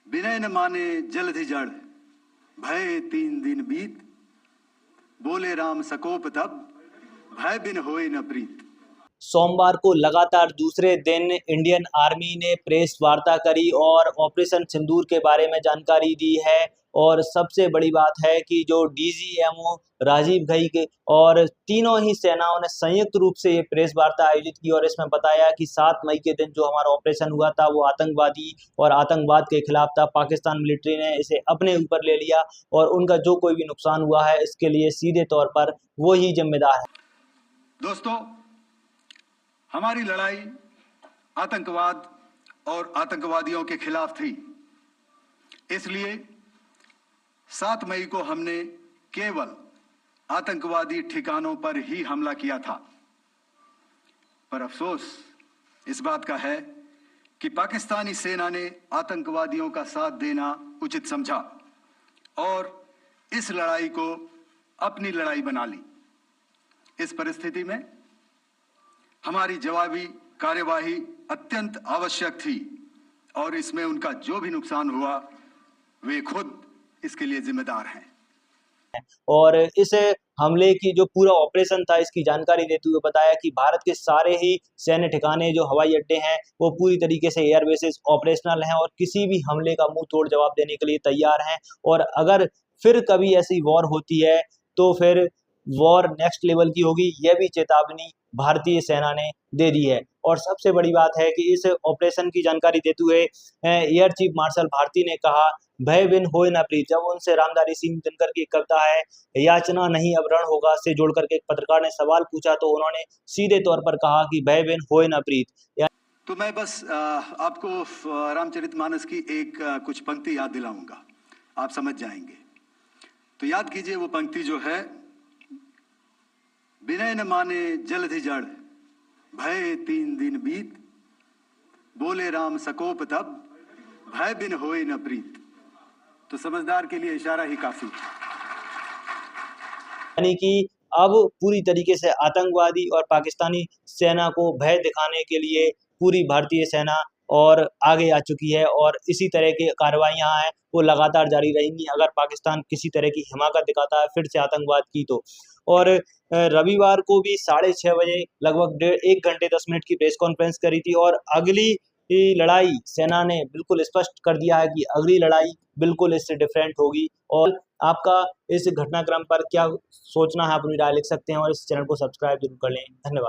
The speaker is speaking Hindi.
विनय न माने जलधि जड़, भय 3 दिन बीत। बोले राम सकोप तब, भय बिन होए न प्रीत। सोमवार को लगातार दूसरे दिन इंडियन आर्मी ने प्रेस वार्ता करी और ऑपरेशन सिंदूर के बारे में जानकारी दी है। और सबसे बड़ी बात है कि जो डीजीएमओ राजीव घई और तीनों ही सेनाओं ने संयुक्त रूप से ये प्रेस वार्ता आयोजित की और इसमें बताया कि 7 मई के दिन जो हमारा ऑपरेशन हुआ था वो आतंकवादी और आतंकवाद के खिलाफ था। पाकिस्तान मिलिट्री ने इसे अपने ऊपर ले लिया और उनका जो कोई भी नुकसान हुआ है इसके लिए सीधे तौर पर वो ही जिम्मेदार है। दोस्तों, हमारी लड़ाई आतंकवाद और आतंकवादियों के खिलाफ थी, इसलिए 7 मई को हमने केवल आतंकवादी ठिकानों पर ही हमला किया था। पर अफसोस इस बात का है कि पाकिस्तानी सेना ने आतंकवादियों का साथ देना उचित समझा और इस लड़ाई को अपनी लड़ाई बना ली। इस परिस्थिति में हमारी जवाबी कार्यवाही अत्यंत आवश्यक थी और इसमें उनका जो भी नुकसान हुआ वे खुद इसके लिए जिम्मेदार हैं। और इस हमले की जो पूरा ऑपरेशन था इसकी जानकारी देते हुए बताया कि भारत के सारे ही सैन्य ठिकाने जो हवाई अड्डे हैं वो पूरी तरीके से एयर बेसिस ऑपरेशनल हैं और किसी भी हमले का मुंह तोड़ जवाब देने के लिए तैयार हैं। और अगर फिर कभी ऐसी वॉर होती है तो फिर वॉर नेक्स्ट लेवल की होगी, यह भी चेतावनी भारतीय सेना ने दे दी है। और सबसे बड़ी बात है कि इस ऑपरेशन की जानकारी देते हुए एयर चीफ मार्शल भारती ने कहा, भय बिन होए न प्रीत। जब उनसे रामधारी सिंह दिनकर की कविता है याचना नहीं अब रण होगा से जोड़ करके एक पत्रकार ने सवाल पूछा तो उन्होंने सीधे तौर पर कहा कि भय बिन होए न प्रीत। तो मैं बस आपको रामचरितमानस की एक कुछ पंक्ति याद दिलाऊंगा, आप समझ जाएंगे। तो याद कीजिए वो पंक्ति जो है, विनय न माने जलधि जड़, भय 3 दिन बीत। बोले राम सकोप तब, भय बिन होए न प्रीत। तो समझदार के लिए इशारा ही काफी। यानी कि अब पूरी तरीके से आतंकवादी और पाकिस्तानी सेना को भय दिखाने के लिए पूरी भारतीय सेना और आगे आ चुकी है और इसी तरह की कार्रवाइयां हैं वो लगातार जारी रहेंगी अगर पाकिस्तान किसी तरह की हिमाकत दिखाता है फिर से आतंकवाद की तो। और रविवार को भी 6:30 बजे लगभग 1 घंटे 10 मिनट की प्रेस कॉन्फ्रेंस करी थी और अगली लड़ाई सेना ने बिल्कुल स्पष्ट कर दिया है कि अगली लड़ाई बिल्कुल इससे डिफरेंट होगी। और आपका इस घटनाक्रम पर क्या सोचना है अपनी राय लिख सकते हैं और इस चैनल को सब्सक्राइब जरूर कर लें। धन्यवाद।